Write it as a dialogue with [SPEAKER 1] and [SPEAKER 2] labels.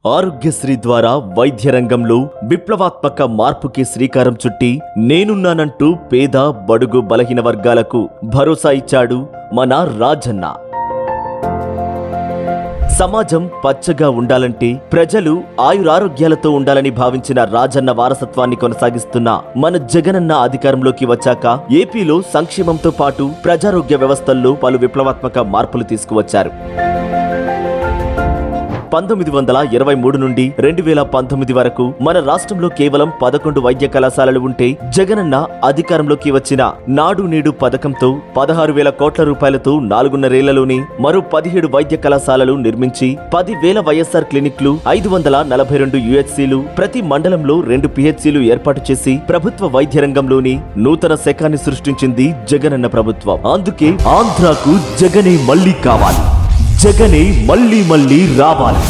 [SPEAKER 1] ఆరోగ్యశ్రీ ద్వారా వైద్య రంగంలో విప్లవాత్మక మార్పుకి శ్రీకారం చుట్టి నేనున్నానంటూ పేద బడుగు బలహీన వర్గాలకు భరోసా ఇచ్చాడు మన రాజన్న. సమాజం పచ్చగా ఉండాలంటే ప్రజలు ఆయురారోగ్యాలతో ఉండాలని భావించిన రాజన్న వారసత్వాన్ని కొనసాగిస్తున్న మన జగనన్న అధికారంలోకి వచ్చాక ఏపీలో సంక్షేమంతో పాటు ప్రజారోగ్య వ్యవస్థల్లో పలు విప్లవాత్మక మార్పులు తీసుకువచ్చారు. 1923 నుండి 2019 వరకు మన రాష్ట్రంలో కేవలం 11 వైద్య కళాశాలలు ఉంటే జగనన్న అధికారంలోకి వచ్చిన నాడు నేడు పథకంతో 16,000 కోట్ల రూపాయలతో 4.5 ఏళ్లలోనే మరో 17 వైద్య కళాశాలలు నిర్మించి 10,000 వైఎస్ఆర్ క్లినిక్లు, 542 యుహెచ్సిలు, ప్రతి మండలంలో 2 పిహెచ్సిలు ఏర్పాటు చేసి ప్రభుత్వ వైద్య రంగంలోని నూతన శకాన్ని సృష్టించింది జగనన్న ప్రభుత్వం. అందుకే ఆంధ్రాకు జగనే మళ్లీ కావాలి, జగనే మళ్లీ రావాలి.